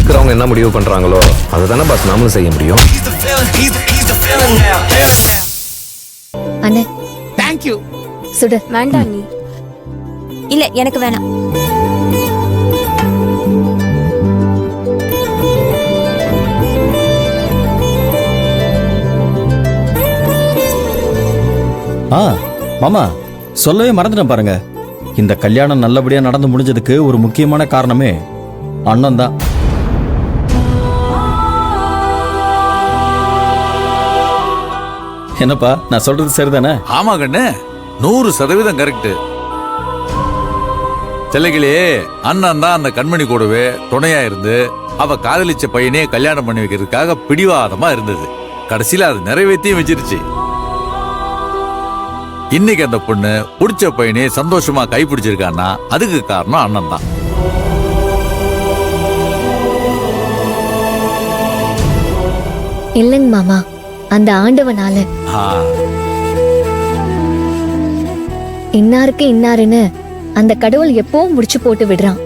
இருக்கிறவங்க என்ன முடிவு பண்றாங்களோ அதை தானே பாஸ் நாமளும் செய்ய முடியும். அண்ணே தேங்க் யூ. சுடு. வேண்டாம் நீ. இல்ல எனக்கு வேணாம். மாமா சொல்லவே மறந்துட்டேன் பாருங்க. இந்த கல்யாணம் நல்லபடியா நடந்து முடிஞ்சதுக்கு ஒரு முக்கியமான காரணமே அண்ணன் தான். என்னப்பா நான் சொல்றது சரிதானே? ஆமா கண்ணு, 100% கரெக்ட். செல்லகிளே, அண்ணன் தான் அந்த கண்மணி கூடவே துணையா இருந்து அவ காதலிச்ச பையனே கல்யாணம் பண்ணி வைக்கிறதுக்காக பிடிவாதமா இருந்தது. கடைசியில அது நிறைவேற்றியும் வச்சிருச்சு. இன்னைக்கு அந்த பொண்ணு பிடிச்ச பையனே சந்தோஷமா கைப்பிடிச்சிருக்கான்னா அதுக்கு காரணம் அண்ணன் தான். இல்லைங்க மாமா, அந்த ஆண்டவனால. இன்னாருக்கு இன்னாருன்னு அந்த கடவுள் எப்பவும் முடிச்சு போட்டு விடுறான்.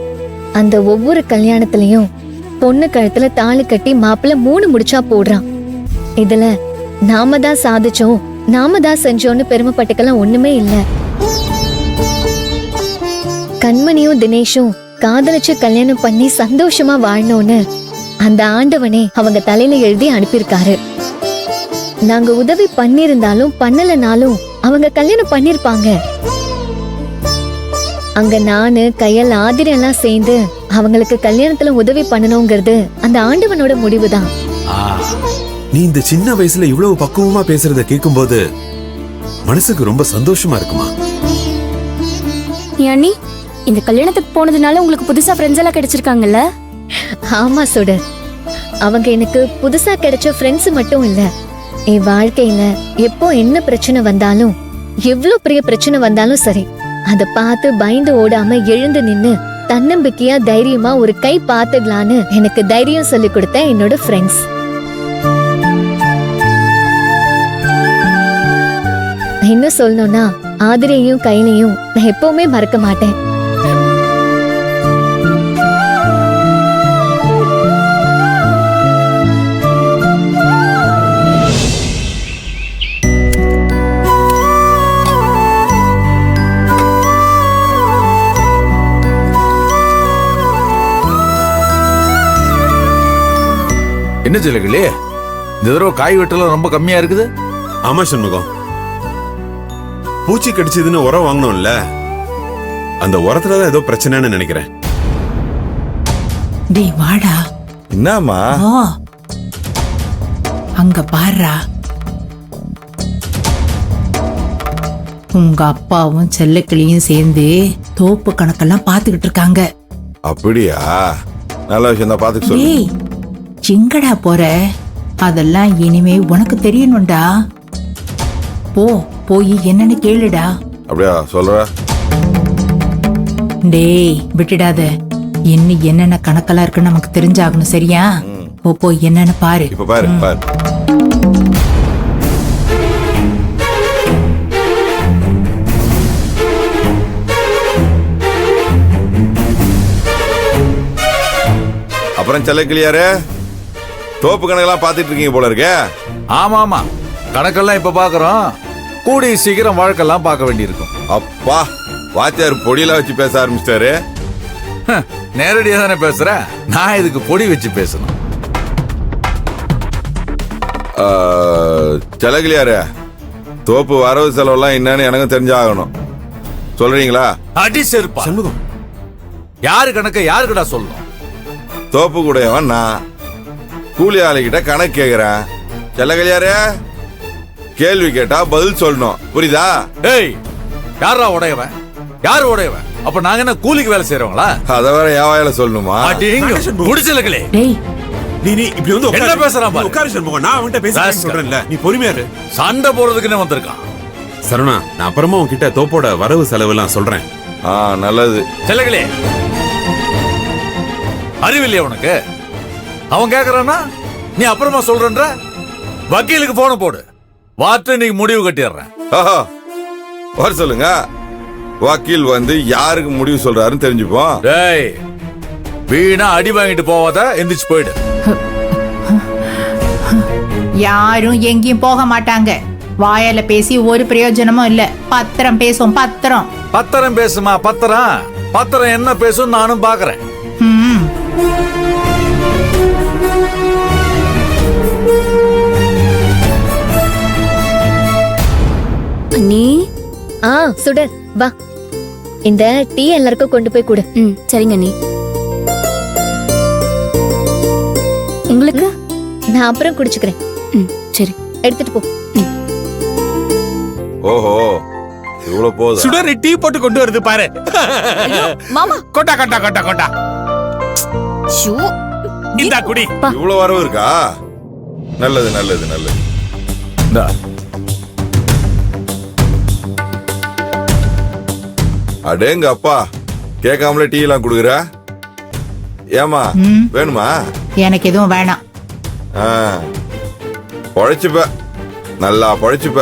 அந்த ஒவ்வொரு கல்யாணத்திலயும் பொண்ணு கழுத்துல தாலி கட்டி மாப்பிள்ள 3 முடிச்சா போடுறான். இதுல நாம தான் சாதிச்சோம், நாம தான் செஞ்சோன்னு பெருமைப்பட்டுக்கலாம் ஒண்ணுமே இல்ல. கண்மணியும் தினேஷும் காதலிச்சு கல்யாணம் பண்ணி சந்தோஷமா வாழணும்னு அந்த ஆண்டவனே அவங்க தலையில எழுதி அனுப்பியிருக்காரு. நாங்க உதவி பண்ணிருந்தாலும் பண்ணலனாலும் அவங்க கல்யாணம் பண்ணிருப்பாங்க. அங்க நானு கையல் ஆதிரி எல்லாம் சேர்ந்து அவங்களுக்கு கல்யாணத்துல உதவி பண்ணணுங்கிறது அந்த ஆண்டவனோட முடிவுதான். நீ இந்த சின்ன வயசுல இவ்வளவு பக்குவமா பேசுறத கேட்கும்போது மனசுக்கு ரொம்ப சந்தோஷமா இருக்குமா? அண்ணி, இந்த கல்யாணத்துக்கு போனதுனால உங்களுக்கு புதுசா ஃப்ரெண்ட்ஸ் எல்லாம் கிடைச்சிருக்காங்கல்ல? ஆமா சுடர், அவங்க எனக்கு புதுசா கிடைச்ச ஃப்ரெண்ட்ஸ் மட்டும் இல்ல, என் வாழ்க்கையில எப்போ என்ன பிரச்சனை வந்தாலும், எவ்வளவு பெரிய பிரச்சனை வந்தாலும் சரி, அத பார்த்து பயந்து ஓடாம எழுந்து நின்னு தன்னம்பிக்கையா தைரியமா ஒரு கை பாத்துக்கலான்னு எனக்கு தைரியம் சொல்லி கொடுத்த என்னோட ஃப்ரெண்ட்ஸ். இன்னும் சொல்லணும்னா ஆதிரையும் கையிலையும் நான் எப்பவுமே மறக்க மாட்டேன். என்ன செல்லகிளே, இந்த தடவை காய் வெட்டலாம் ரொம்ப கம்மியா இருக்குது. ஆமா சண்முகம், பூச்சி கடிச்சதுன்னு உரம் வாங்கணும்ல, அந்த உரத்துலதான் ஏதோ பிரச்சனைன்னு நினைக்கிறேன். டேய் வாடா. என்னம்மா? அங்க பாருடா, உங்க அப்பாவும் செல்லக்கிளியும் சேர்ந்து தோப்பு கணக்கெல்லாம் பாத்துக்கிட்டு இருக்காங்க. அப்படியா? நல்ல விஷயம் தான், பாத்துக்க சொல்லு. டேய் எங்கடா போற? அதெல்லாம் இனிமே உனக்கு தெரியணும்டா. போய் என்னன்னு கேளுடா. அப்படியா சொல்ற? டேய் விட்டுடாத, இன்னும் என்னென்ன கணக்கெல்லாம் இருக்குன்னு நமக்கு தெரிஞ்சாகணும், சரியா? போய் என்னன்னு பாரு. இப்ப பாரு பாரு. அப்புறம் செல்லக்கிளியாரு, தோப்பு கணக்கெல்லாம் பாத்துட்டு இருக்கீங்க போல இருக்கே. ஆமா ஆமா, கணக்கெல்லாம் இப்ப பாக்குறோம். கூடி சீக்கிரம் வழக்கெல்லாம் பார்க்க வேண்டியிருக்கும். அப்பா, வாத்தியார் பொடியெல்லாம் வச்சு பேச ஆரம்பிச்சிட்டாரு. நேரடியா தானே பேசுறேன், நான் இதுக்கு பொடி வச்சு பேசணும். செல்லக்கிளியாரு, தோப்பு வரவு செலவெல்லாம் என்னன்னு எனக்கும் தெரிஞ்சாகணும். சொல்றீங்களா? அடி செருப்பா. சண்முகம், யாரு கணக்க யாருக்குடா சொல்லணும்? தோப்பு கூடையவன் நான், கூலி ஆளுகிட்ட கணக்கு கேக்குறேன். செல்லக்கிளியாரு, கேள்வி கேட்டா பதில் சொல்லணும், புரியுதா? ஏய், யாரா உடையவன்? யாரு உடையவன்? அப்ப நாங்க என்ன கூலிக்கு வேலை செய்யறவங்களா? அத வேற என் வாயில சொல்லணுமா? முடிச்சலங்களே. டேய் நீ இப்படி வந்து என்ன பேசுறான் பாரு. உட்காரு சண்முகம், நான் அவன்கிட்ட பேசுறேன்னு சொல்றேன்ல, நீ பொறுமையா இரு. சண்டை போறதுக்குன்னு வந்திருக்கான். சரவணா, நான் அப்புறமா உன்கிட்ட தோப்போட வரவு செலவு எல்லாம் சொல்றேன். நல்லது. செல்லகளே, அறிவில்லையா உனக்கு? அவன் கேக்குறான்னா நீ அப்புறமா சொல்றன்ற. வக்கீலுக்கு போன போடு, வார்த்தை நீ முடிவு கட்டிடுறேன். வர சொல்லுங்க, வக்கீல் வந்து யாருக்கு முடிவு சொல்றாருன்னு தெரிஞ்சுப்போம். டேய், வீணா அடி வாங்கிட்டு போவாத, எந்திரிச்சு போயிடு. யாரும் எங்கேயும் போக மாட்டாங்க. வாயால பேசி ஒரு பிரயோஜனமும் இல்ல. பத்திரம் பேசும், பத்திரம். பத்திரம் பேசுமா? பத்திரம் என்ன பேசும் நானும் பாக்குறேன். ம். அண்ணி. சுடர் வா, இந்த டீ எல்லாருக்கும் கொண்டு போய் கொடு. சரிங்க அண்ணி. உங்களுக்கு? நான் அப்புறம் குடிச்சுக்கிறேன். சரி, எடுத்துட்டு போ. ஓஹோ, இவ்வளவு போதும். சுடர் டீ போட்டு கொண்டு வருது பாரு. மாமா. கொட்டா கொட்டா கொட்டா கொட்டா. இந்தா குடி. இவ்வளவு வரவு இருக்கா? நல்லது நல்லது நல்லது. இந்தா. அடேங்க அப்பா, கேட்காமலே டீ எல்லாம் குடுக்குற. ஏமா வேணுமா? எனக்கு எதுவும் வேணாம். பொழைச்சுப்ப, நல்லா பொழைச்சுப்ப.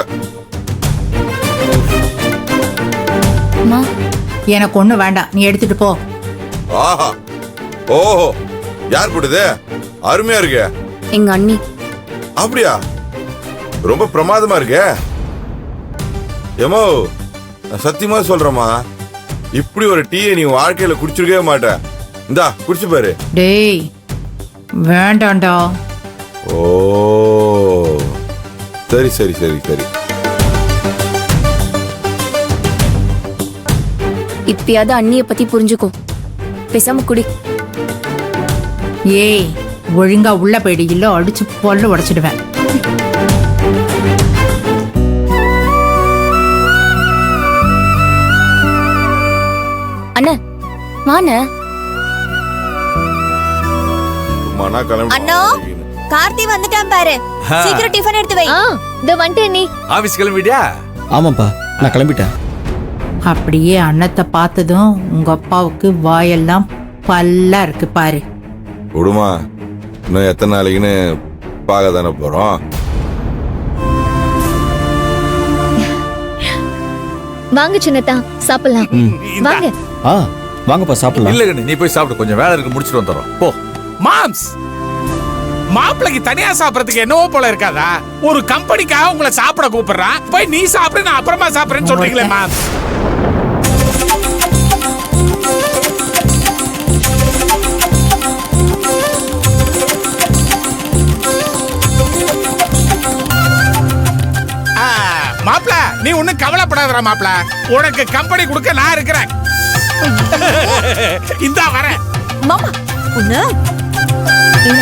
எனக்கு ஒண்ணு வேண்டாம், நீ எடுத்துட்டு போ. ஆஹா, ஓஹோ, யார் போடுது? அருமையா இருக்கு. எங்க அண்ணி. அப்படியா? ரொம்ப பிரமாதமா இருக்கு. ஏமோ, நான் சத்தியமா சொல்றேம்மா, இப்படி ஒரு டீயை நீ வாழ்க்கையில குடிச்சிருக்கவே மாட்ட. இந்தா குடிச்சு பாரு. டேய், வேண்டாம்டா. ஓ, சரி சரி சரி சரி. இப்பயாவது அண்ணிய பத்தி புரிஞ்சுக்கோ. பேசாம குடி. ஏய், ஒழுங்கா உள்ள போயிடு, இல்ல அடிச்சு பொல்ல உடைச்சிடுவேன். அண்ணா வாண்ண. சும்மானா கிளம்பி. அண்ணா, கார்த்தி வந்துட்டான் பாரு. சீக்கிரம் டிஃபன் எடுத்து வை. இந்த வந்துட்டேன் நீ. ஆபீஸ் கிளம்பிட்டியா? ஆமாப்பா, நான் கிளம்பிட்டேன். அப்படியே அண்ணத்தை பார்த்ததும் உங்க அப்பாவுக்கு வாயெல்லாம் பல்லா இருக்கு பாரு. விடுமா, இன்னும் எத்தனை நாளைக்குன்னு பார்க்க தானே போறோம். வாங்க சின்னதா, சாப்பிடலாம். வாங்க. வாங்கப்பா சாப்பிடலாம். இல்ல கண்ணு, நீ போய் சாப்பிடு. கொஞ்சம் வேலை இருக்கு, முடிச்சிட்டு வந்துடுறோம். போ. மாம்ஸ், மாப்பிளைக்கு தனியா சாப்பிடறதுக்கு என்னவோ போல இருக்காதா? ஒரு கம்பெனிக்காக உங்களை சாப்பிட கூப்பிடுறான், போய் நீ சாப்பிடு, நான் அப்புறமா சாப்பிடுறேன்னு சொல்றீங்களே மாம்ஸ். மாப்பிள, நீ ஒண்ணும் கவலைப்படாதடா மாப்பிள, உனக்கு கம்பெனி கொடுக்க நான் இருக்கிறேன். இந்தா வரேன். மாமா, உன்ன இல்ல